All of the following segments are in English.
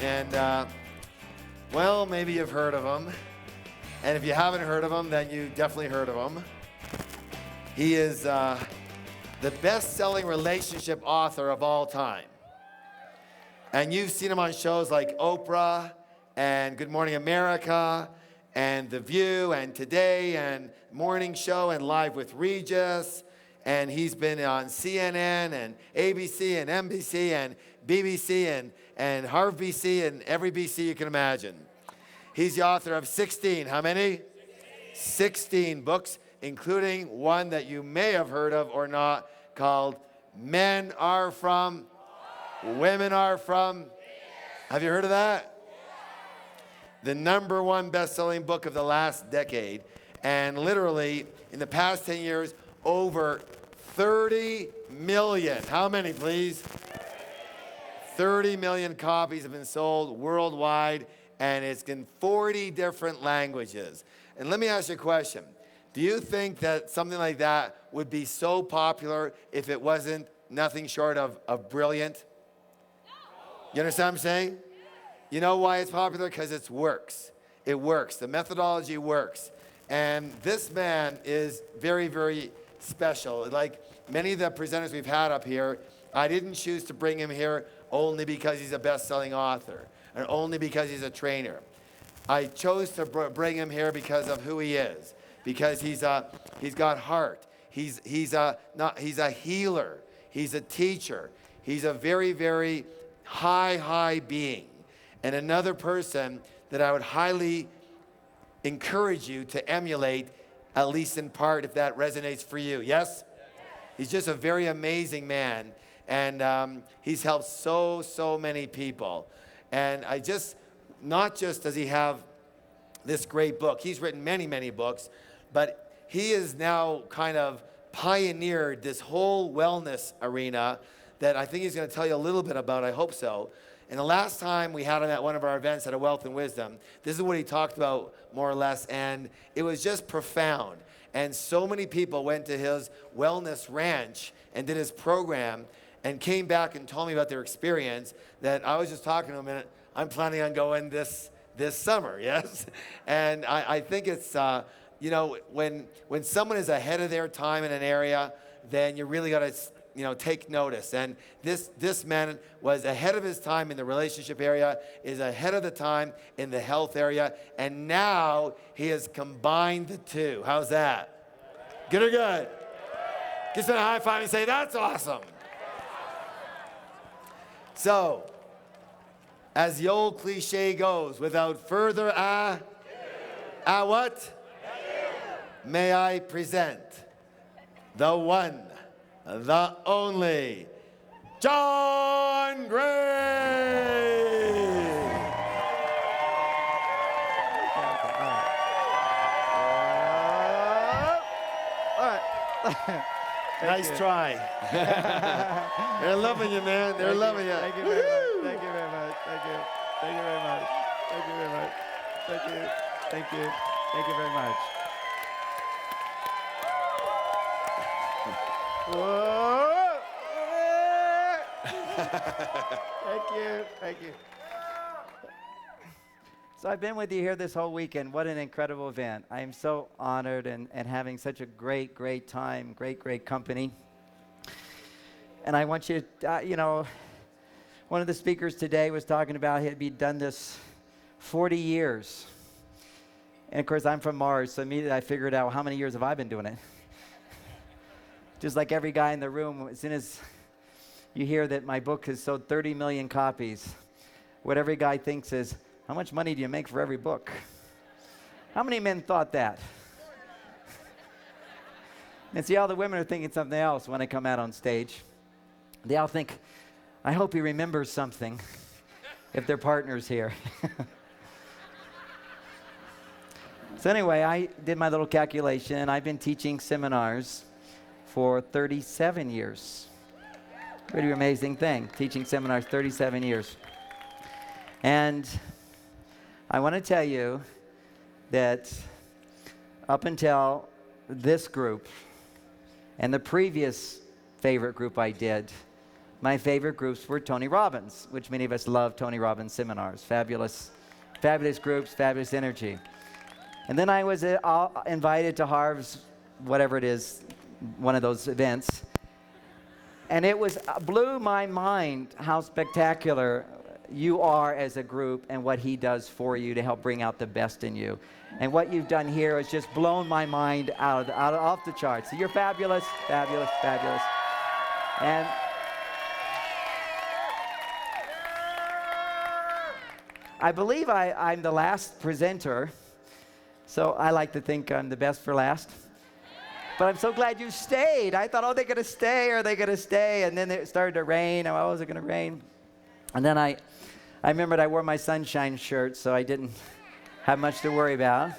And, well, maybe you've heard of him. And if you haven't heard of him, then you definitely heard of him. He is the best-selling relationship author of all time. And you've seen him on shows like Oprah and Good Morning America and The View and Today and Morning Show and Live with Regis. And he's been on CNN and ABC and NBC and BBC and Harvard BC and every BC you can imagine. He's the author of 16, how many? 16 books, including one that you may have heard of or not, called Men Are From, Women Are From. Have you heard of that? The #1 best-selling book of the last decade. And literally, in the past 10 years, over 30 million. How many, please? 30 million copies have been sold worldwide, and it's in 40 different languages. And let me ask you a question. Do you think that something like that would be so popular if it wasn't nothing short of brilliant? You understand what I'm saying? You know why it's popular? Because it works. It works. The methodology works. And this man is very, very special. Like many of the presenters we've had up here, I didn't choose to bring him here only because he's a best-selling author and only because he's a trainer. I chose to bring him here because of who he is, because he's got heart. He's a healer. He's a teacher. He's a very, very high being. And another person that I would highly encourage you to emulate, at least in part, if that resonates for you. Yes? He's just a very amazing man. And he's helped so many people. And not just does he have this great book, he's written many books, but he has now kind of pioneered this whole wellness arena that I think he's going to tell you a little bit about, I hope so. And the last time we had him at one of our events at a Wealth and Wisdom, this is what he talked about more or less, and it was just profound. And so many people went to his wellness ranch and did his program and came back and told me about their experience that I was just talking to him, and I'm planning on going this summer, yes? And I think it's, when someone is ahead of their time in an area, then you really got to, take notice. And this man was ahead of his time in the relationship area, is ahead of the time in the health area, and now he has combined the two. How's that? Good or good? Give him a high five and say, that's awesome. So, as the old cliche goes, without further what? May I present the one, the only, John Gray. Nice try. They're loving you, man. They're loving you. Thank you very much. Thank you very much. Thank you. Thank you very much. Thank you very much. Thank you. Thank you. Thank you very much. Whoa. Thank you. Thank you. So I've been with you here this whole weekend. What an incredible event. I am so honored and having such a great time, great company. And I want you to, one of the speakers today was talking about he'd done this 40 years. And of course, I'm from Mars, so immediately I figured out how many years have I been doing it. Just like every guy in the room, as soon as you hear that my book has sold 30 million copies, what every guy thinks is, how much money do you make for every book? How many men thought that? And see, all the women are thinking something else when they come out on stage. They all think, I hope he remembers something if their partner's here. So anyway, I did my little calculation, and I've been teaching seminars for 37 years. Pretty amazing thing, teaching seminars 37 years. And I want to tell you that up until this group and the previous favorite group I did, my favorite groups were Tony Robbins, which many of us love Tony Robbins seminars. Fabulous, fabulous groups, fabulous energy. And then I was invited to Harv's, whatever it is, one of those events. And it blew my mind how spectacular you are as a group and what he does for you to help bring out the best in you. And what you've done here has just blown my mind off the charts. So you're fabulous, fabulous, fabulous. And I believe I'm the last presenter, so I like to think I'm the best for last. But I'm so glad you stayed. I thought, oh, they're going to stay, or they're going to stay. And then it started to rain. Oh, is it going to rain? And then I remembered I wore my sunshine shirt, so I didn't have much to worry about.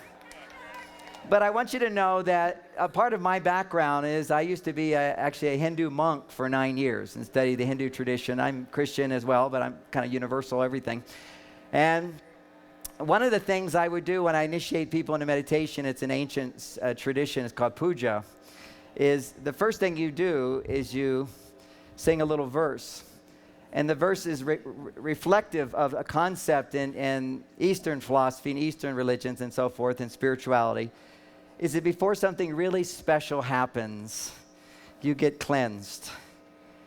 But I want you to know that a part of my background is I used to be actually a Hindu monk for 9 years and study the Hindu tradition. I'm Christian as well, but I'm kind of universal everything. And one of the things I would do when I initiate people into meditation, it's an ancient tradition, it's called puja, is the first thing you do is you sing a little verse. And the verse is reflective of a concept in Eastern philosophy and Eastern religions and so forth and spirituality, is that before something really special happens, you get cleansed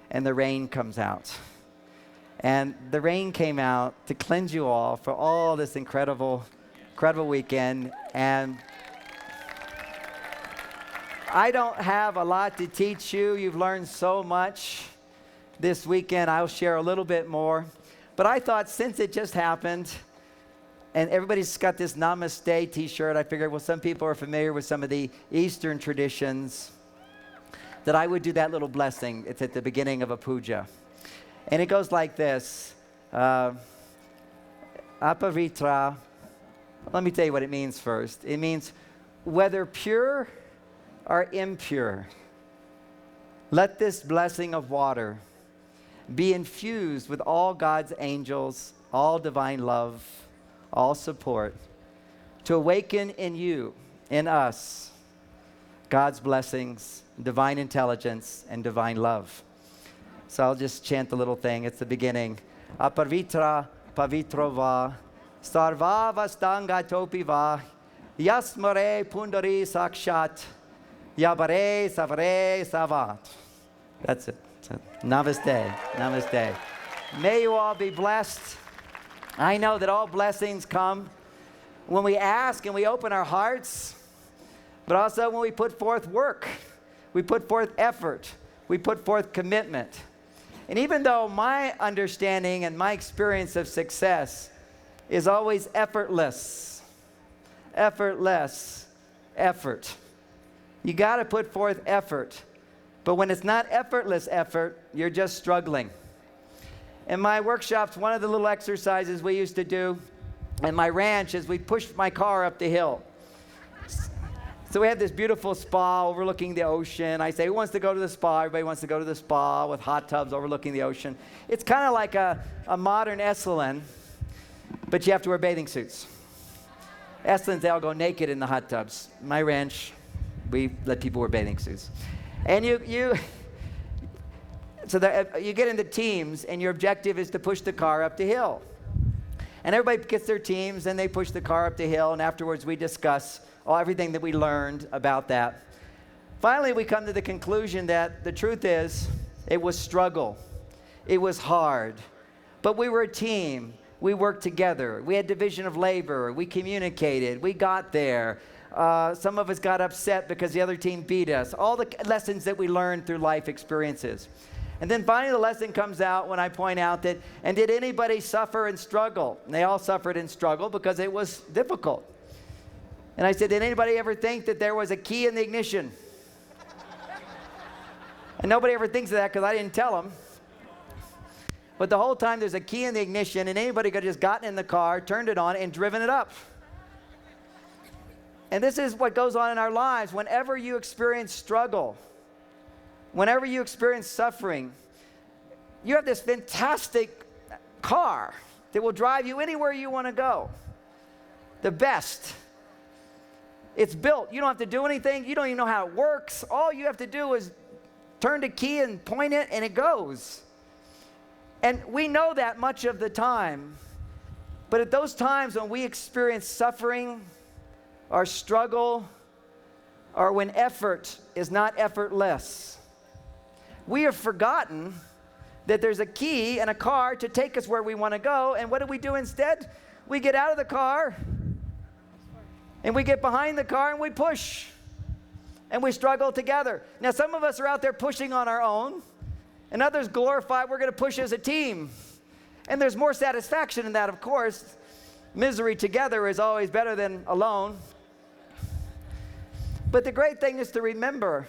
and the rain comes out. And the rain came out to cleanse you all for all this incredible weekend. And I don't have a lot to teach you. You've learned so much this weekend. I'll share a little bit more. But I thought since it just happened, and everybody's got this Namaste t-shirt, I figured, well, some people are familiar with some of the Eastern traditions, that I would do that little blessing. It's at the beginning of a puja. And it goes like this. Apavitra. Let me tell you what it means first. It means whether pure or impure, let this blessing of water be infused with all God's angels, all divine love, all support, to awaken in you, in us, God's blessings, divine intelligence, and divine love. So I'll just chant the little thing. It's the beginning. Aparvitra pavitrova sarva vastanga topiva yasmare pundari sakshat yabare savare savat. That's it. Namaste. Namaste. May you all be blessed. I know that all blessings come when we ask and we open our hearts, but also when we put forth work, we put forth effort, we put forth commitment. And even though my understanding and my experience of success is always effortless, effort. You got to put forth effort. But when it's not effortless effort, you're just struggling. In my workshops, one of the little exercises we used to do in my ranch is we pushed my car up the hill. So we had this beautiful spa overlooking the ocean. I say, who wants to go to the spa? Everybody wants to go to the spa with hot tubs overlooking the ocean. It's kind of like a modern Esalen, but you have to wear bathing suits. Esselens, they all go naked in the hot tubs. My ranch, we let people wear bathing suits. And you get into teams, and your objective is to push the car up the hill. And everybody gets their teams, and they push the car up the hill, and afterwards we discuss everything that we learned about that. Finally, we come to the conclusion that the truth is, it was struggle. It was hard. But we were a team. We worked together. We had division of labor. We communicated. We got there. Some of us got upset because the other team beat us. All the lessons that we learned through life experiences. And then finally the lesson comes out when I point out that, and did anybody suffer and struggle? And they all suffered and struggled because it was difficult. And I said, did anybody ever think that there was a key in the ignition? And nobody ever thinks of that because I didn't tell them. But the whole time there's a key in the ignition, and anybody could have just gotten in the car, turned it on, and driven it up. And this is what goes on in our lives. Whenever you experience struggle, whenever you experience suffering, you have this fantastic car that will drive you anywhere you want to go. The best. It's built. You don't have to do anything. You don't even know how it works. All you have to do is turn the key and point it, and it goes. And we know that much of the time. But at those times when we experience suffering or struggle, or when effort is not effortless, we have forgotten that there's a key and a car to take us where we want to go. And what do we do instead? We get out of the car and we get behind the car and we push and we struggle together. Now, some of us are out there pushing on our own, and others glorify we're going to push as a team. And there's more satisfaction in that, of course. Misery together is always better than alone. But the great thing is to remember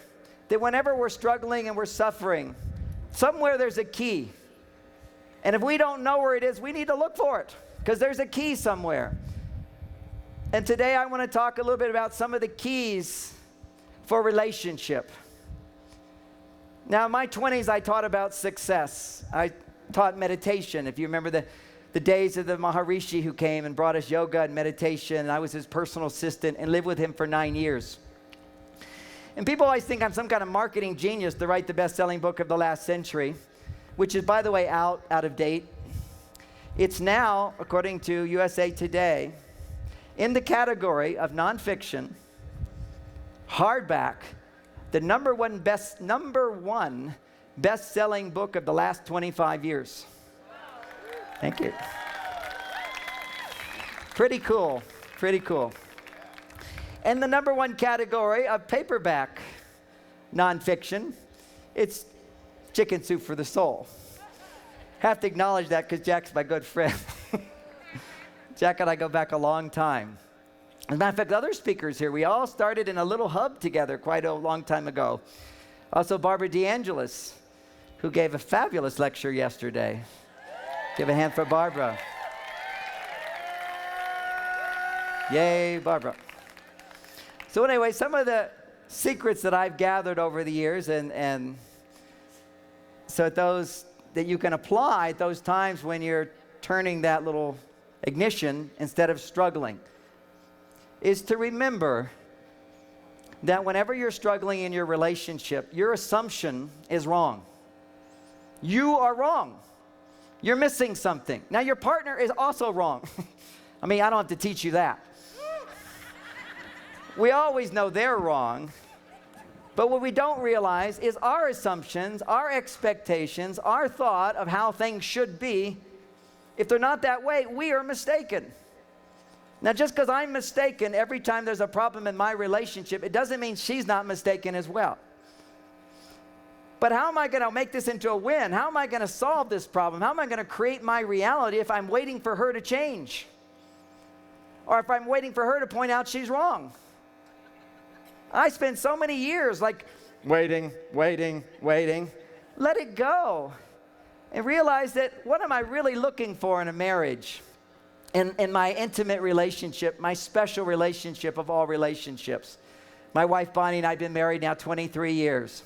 that whenever we're struggling and we're suffering, somewhere there's a key. And if we don't know where it is, we need to look for it, because there's a key somewhere. And today I want to talk a little bit about some of the keys for relationship. Now, in my 20s, I taught about success. I taught meditation. If you remember the days of the Maharishi who came and brought us yoga and meditation, and I was his personal assistant and lived with him for 9 years. And people always think I'm some kind of marketing genius to write the best-selling book of the last century, which is, by the way, out of date. It's now, according to USA Today, in the category of nonfiction, hardback, the number one best-selling book of the last 25 years. Thank you. Pretty cool, pretty cool. And the number one category of paperback nonfiction, it's Chicken Soup for the Soul. Have to acknowledge that because Jack's my good friend. Jack and I go back a long time. As a matter of fact, other speakers here, we all started in a little hub together quite a long time ago. Also, Barbara DeAngelis, who gave a fabulous lecture yesterday. Give a hand for Barbara. Yay, Barbara. So anyway, some of the secrets that I've gathered over the years, and so those that you can apply at those times when you're turning that little ignition instead of struggling, is to remember that whenever you're struggling in your relationship, your assumption is wrong. You are wrong. You're missing something. Now, your partner is also wrong. I mean, I don't have to teach you that. We always know they're wrong. But what we don't realize is our assumptions, our expectations, our thought of how things should be, if they're not that way, we are mistaken. Now, just because I'm mistaken every time there's a problem in my relationship, it doesn't mean she's not mistaken as well. But how am I going to make this into a win? How am I going to solve this problem? How am I going to create my reality if I'm waiting for her to change? Or if I'm waiting for her to point out she's wrong? I spent so many years like waiting. Let it go. And realize that what am I really looking for in a marriage? In my intimate relationship, my special relationship of all relationships. My wife Bonnie and I have been married now 23 years.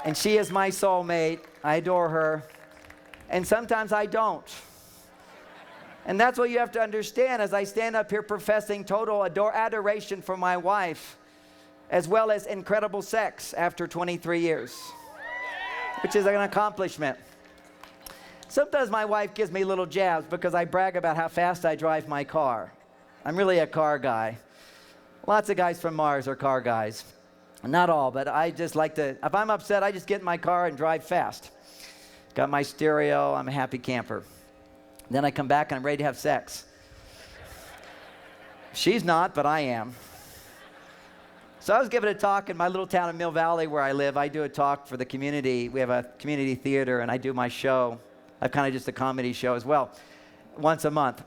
And she is my soulmate. I adore her. And sometimes I don't. And that's what you have to understand as I stand up here professing total adoration for my wife, as well as incredible sex after 23 years, which is an accomplishment. Sometimes my wife gives me little jabs because I brag about how fast I drive my car. I'm really a car guy. Lots of guys from Mars are car guys. Not all, but I just like to, if I'm upset, I just get in my car and drive fast. Got my stereo, I'm a happy camper. Then I come back and I'm ready to have sex. She's not, but I am. So I was giving a talk in my little town of Mill Valley where I live. I do a talk for the community. We have a community theater, and I do my show. I've kind of just a comedy show as well, once a month.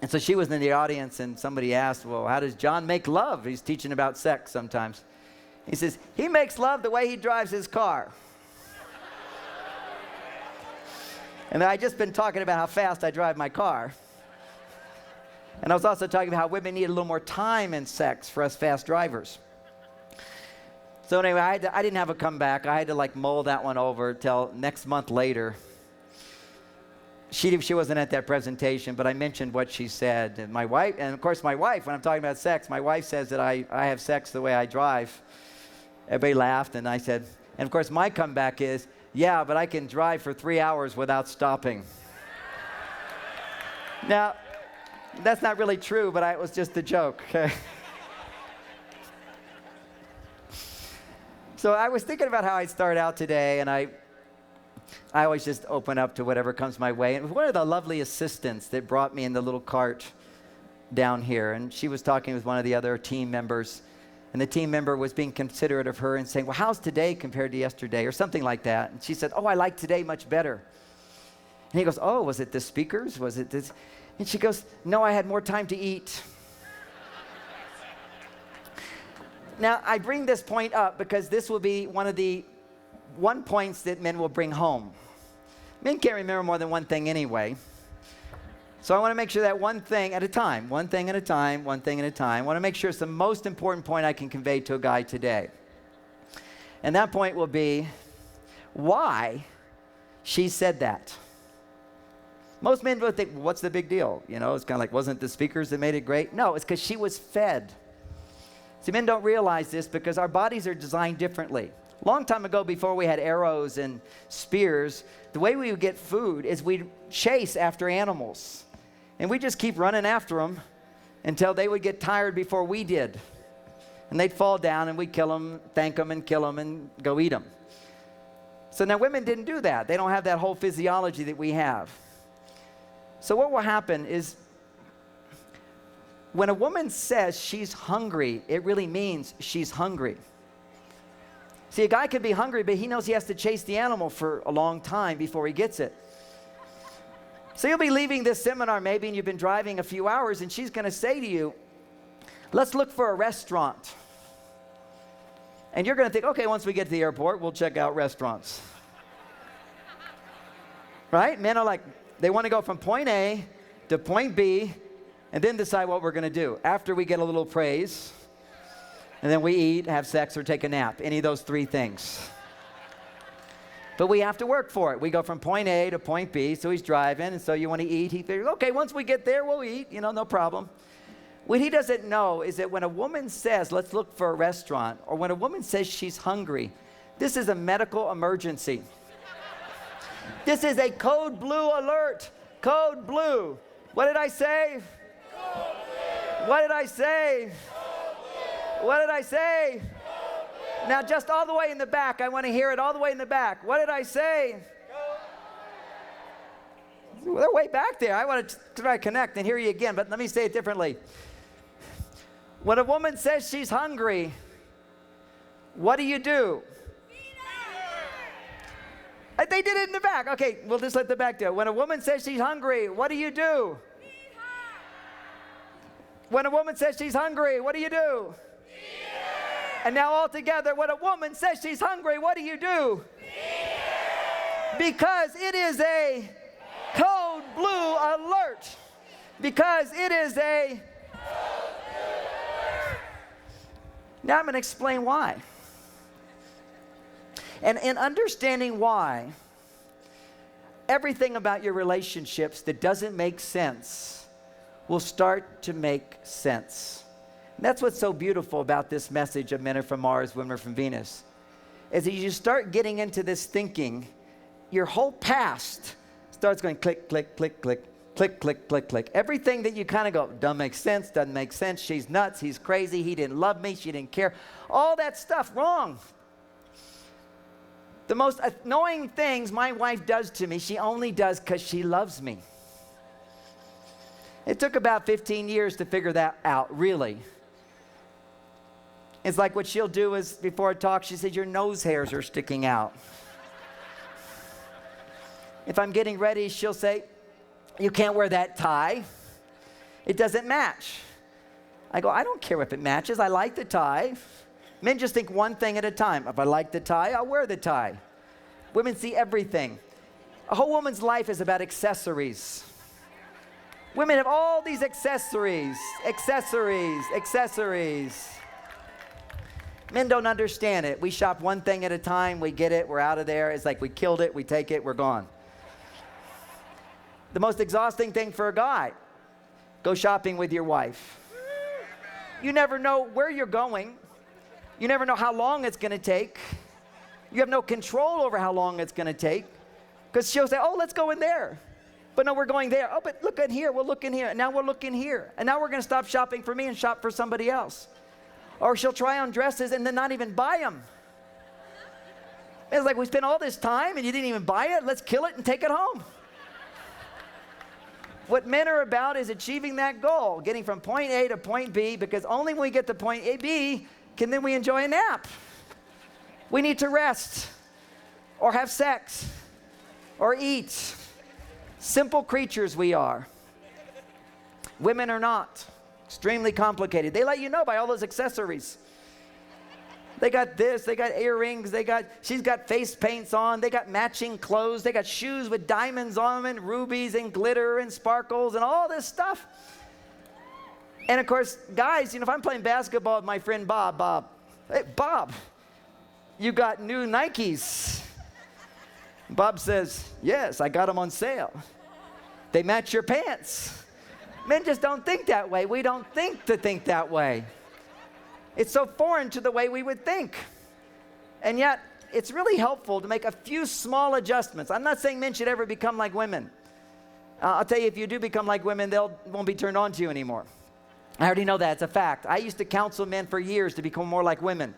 And so she was in the audience, and somebody asked, well, how does John make love? He's teaching about sex sometimes. He says, he makes love the way he drives his car. And I just been talking about how fast I drive my car. And I was also talking about how women need a little more time in sex for us fast drivers. So anyway, I didn't have a comeback. I had to like mull that one over till next month later. She wasn't at that presentation, but I mentioned what she said. And my wife, and of course my wife, when I'm talking about sex, my wife says that I have sex the way I drive. Everybody laughed, and I said, and of course my comeback is, Yeah, but I can drive for 3 hours without stopping. Now, that's not really true, but it was just a joke, okay? So I was thinking about how I'd start out today, and I always just open up to whatever comes my way. And it was one of the lovely assistants that brought me in the little cart down here, and she was talking with one of the other team members, and the team member was being considerate of her and saying, well, how's today compared to yesterday, or something like that. And she said, oh, I like today much better. And he goes, oh, was it the speakers? Was it this? And she goes, no, I had more time to eat. Now, I bring this point up because this will be one of the points that men will bring home. Men can't remember more than one thing anyway. So I want to make sure that one thing at a time, one thing at a time, one thing at a time. I want to make sure it's the most important point I can convey to a guy today. And that point will be why she said that. Most men would think, well, what's the big deal? You know, it's kind of like, wasn't it the speakers that made it great? No, it's because she was fed. See, men don't realize this because our bodies are designed differently. Long time ago, before we had arrows and spears, the way we would get food is we'd chase after animals. And we just keep running after them until they would get tired before we did. And they'd fall down and we'd kill them, thank them and kill them and go eat them. So now women didn't do that. They don't have that whole physiology that we have. So what will happen is when a woman says she's hungry, it really means she's hungry. See, a guy could be hungry, but he knows he has to chase the animal for a long time before he gets it. So you'll be leaving this seminar maybe, and you've been driving a few hours, and she's going to say to you, let's look for a restaurant. And you're going to think, okay, once we get to the airport, we'll check out restaurants. Right? Men are like, they want to go from point A to point B, and then decide what we're going to do after we get a little praise, and then we eat, have sex, or take a nap. Any of those three things. But we have to work for it. We go from point A to point B, so he's driving, and so you want to eat. He figures, okay, once we get there, we'll eat, no problem. What he doesn't know is that when a woman says, let's look for a restaurant, or when a woman says she's hungry, this is a medical emergency. This is a code blue alert. Code blue. What did I say? What did I say? What did I say? Now, just all the way in the back. I want to hear it all the way in the back. What did I say? Well, they're way back there. I want to try to connect and hear you again, but let me say it differently. When a woman says she's hungry, what do you do? They did it in the back. Okay, we'll just let the back do it. When a woman says she's hungry, what do you do? When a woman says she's hungry, what do you do? And now all together, when a woman says she's hungry, what do you do? Because it is a code blue alert. Because it is a code blue alert. Now I'm going to explain why. And in understanding why, everything about your relationships that doesn't make sense will start to make sense. And that's what's so beautiful about this message of Men Are From Mars, Women Are From Venus. Is as you start getting into this thinking, your whole past starts going click, click, click, click, click, click, click, click. Everything that you kind of go, doesn't make sense, doesn't make sense, she's nuts, he's crazy, he didn't love me, she didn't care. All that stuff, wrong. The most annoying things my wife does to me, she only does because she loves me. It took about 15 years to figure that out, really. It's like what she'll do is, before a talk, she says, your nose hairs are sticking out. If I'm getting ready, she'll say, you can't wear that tie. It doesn't match. I go, I don't care if it matches. I like the tie. Men just think one thing at a time. If I like the tie, I'll wear the tie. Women see everything. A whole woman's life is about accessories. Women have all these accessories, accessories, accessories. Men don't understand it. We shop one thing at a time. We get it. We're out of there. It's like we killed it. We take it. We're gone. The most exhausting thing for a guy, go shopping with your wife. You never know where you're going. You never know how long it's going to take. You have no control over how long it's going to take. Because she'll say, oh, let's go in there. But no, we're going there. Oh, but look in here. We'll look in here. And now we'll look in here. And now we're going to stop shopping for me and shop for somebody else. Or she'll try on dresses and then not even buy them. It's like, we spent all this time and you didn't even buy it. Let's kill it and take it home. What men are about is achieving that goal, getting from point A to point B, because only when we get to point A, B, can then we enjoy a nap. We need to rest or have sex or eat. Simple creatures we are. Women are not. Extremely complicated. They let you know by all those accessories. They got this, they got earrings, she's got face paints on, they got matching clothes, they got shoes with diamonds on them and rubies and glitter and sparkles and all this stuff. And of course, guys, if I'm playing basketball with my friend Bob, hey, Bob, you got new Nikes. Bob says, yes, I got them on sale. They match your pants. Men just don't think that way. We don't think that way. It's so foreign to the way we would think. And yet, it's really helpful to make a few small adjustments. I'm not saying men should ever become like women. I'll tell you, if you do become like women, they won't be turned on to you anymore. I already know that. It's a fact. I used to counsel men for years to become more like women.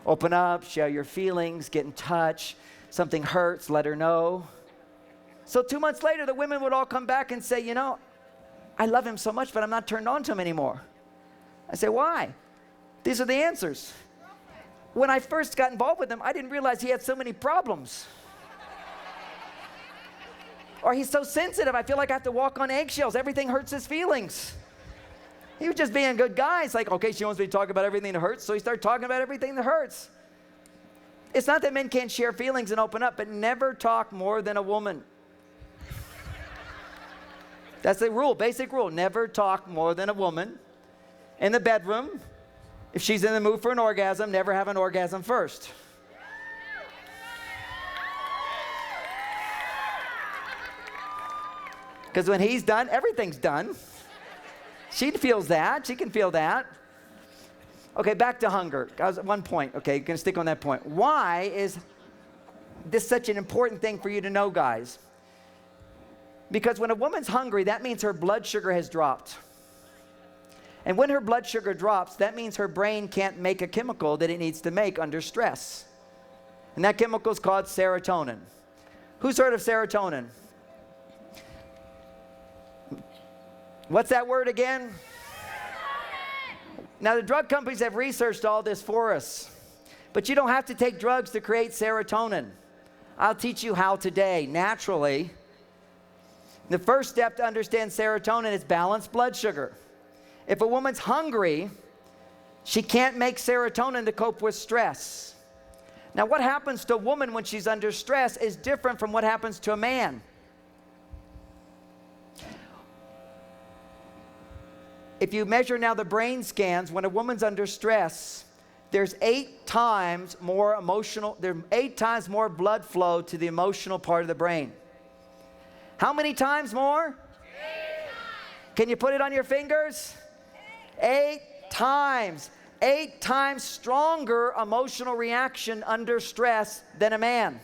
Open up, share your feelings, get in touch. Something hurts, let her know. So 2 months later, the women would all come back and say, I love him so much, but I'm not turned on to him anymore. I say, why? These are the answers. When I first got involved with him, I didn't realize he had so many problems. Or he's so sensitive, I feel like I have to walk on eggshells. Everything hurts his feelings. He was just being a good guy. It's like, okay, she wants me to talk about everything that hurts, so he started talking about everything that hurts. It's not that men can't share feelings and open up, but never talk more than a woman. That's the rule, basic rule. Never talk more than a woman. In the bedroom, if she's in the mood for an orgasm, never have an orgasm first. Because when he's done, everything's done. She feels that. She can feel that. Okay, back to hunger. I was at one point. Okay, you're going to stick on that point. Why is this such an important thing for you to know, guys? Because when a woman's hungry, that means her blood sugar has dropped. And when her blood sugar drops, that means her brain can't make a chemical that it needs to make under stress. And that chemical is called serotonin. Who's heard of serotonin? What's that word again? Now, the drug companies have researched all this for us. But you don't have to take drugs to create serotonin. I'll teach you how today, naturally. The first step to understand serotonin is balanced blood sugar. If a woman's hungry, she can't make serotonin to cope with stress. Now, what happens to a woman when she's under stress is different from what happens to a man. If you measure now the brain scans, when a woman's under stress, there's 8 times more blood flow to the emotional part of the brain. How many times more? 8 times. Can you put it on your fingers? 8 times. 8 times stronger emotional reaction under stress than a man.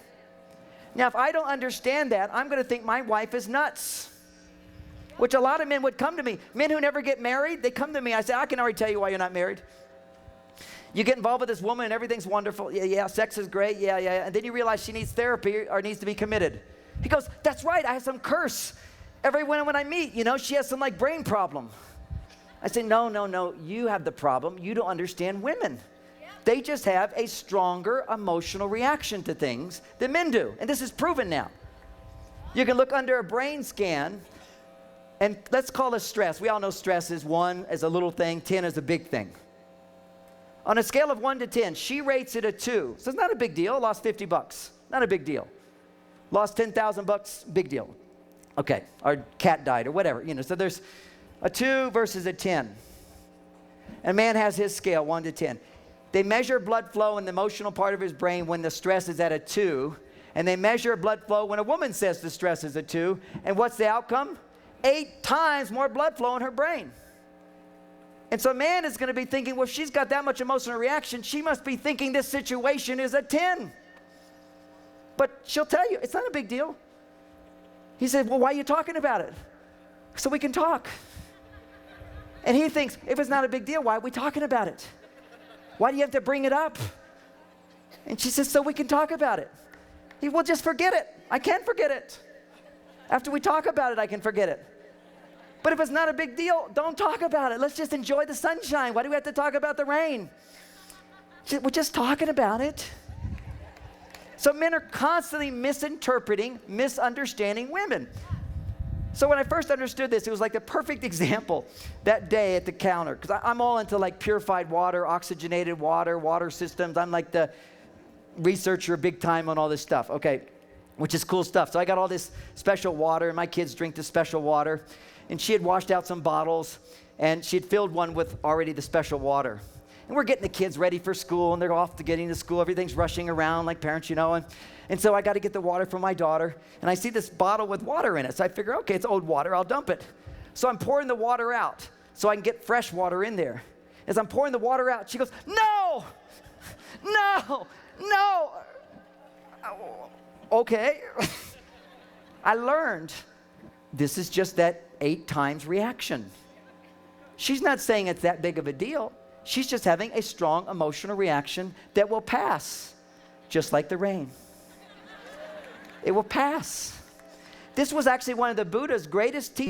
Now, if I don't understand that, I'm going to think my wife is nuts. Which a lot of men would come to me. Men who never get married, they come to me. I say, I can already tell you why you're not married. You get involved with this woman and everything's wonderful. Yeah, sex is great. Yeah. And then you realize she needs therapy or needs to be committed. He goes, that's right, I have some curse. Every woman when I meet, she has some brain problem. I say, no, you have the problem. You don't understand women. They just have a stronger emotional reaction to things than men do. And this is proven now. You can look under a brain scan, and let's call it stress. We all know stress is 1 as a little thing, 10 is a big thing. On a scale of 1 to 10, she rates it a 2. So it's not a big deal. Lost $50. Not a big deal. Lost $10,000, big deal. Okay, our cat died or whatever, so there's a 2 versus a 10. A man has his scale, 1 to 10. They measure blood flow in the emotional part of his brain when the stress is at a 2, and they measure blood flow when a woman says the stress is a 2, and what's the outcome? 8 times more blood flow in her brain. And so a man is going to be thinking, well, if she's got that much emotional reaction, she must be thinking this situation is a 10. But she'll tell you, it's not a big deal. He said, well, why are you talking about it? So we can talk. And he thinks, if it's not a big deal, why are we talking about it? Why do you have to bring it up? And she says, so we can talk about it. He will just forget it. I can't forget it. After we talk about it, I can forget it. But if it's not a big deal, don't talk about it. Let's just enjoy the sunshine. Why do we have to talk about the rain? We're just talking about it. So men are constantly misinterpreting, misunderstanding women. So when I first understood this, it was like the perfect example that day at the counter. Because I'm all into like purified water, oxygenated water, water systems. I'm like the researcher big time on all this stuff, okay, which is cool stuff. So I got all this special water, and my kids drink this special water. And she had washed out some bottles, and she had filled one with already the special water. And we're getting the kids ready for school, and they're off to getting to school. Everything's rushing around like parents, you know. And so I got to get the water for my daughter, and I see this bottle with water in it. So I figure, okay, it's old water. I'll dump it. So I'm pouring the water out so I can get fresh water in there. As I'm pouring the water out, she goes, no, no, no. Okay. I learned this is just that 8 times reaction. She's not saying it's that big of a deal. She's just having a strong emotional reaction that will pass, just like the rain. It will pass. This was actually one of the Buddha's greatest teachings.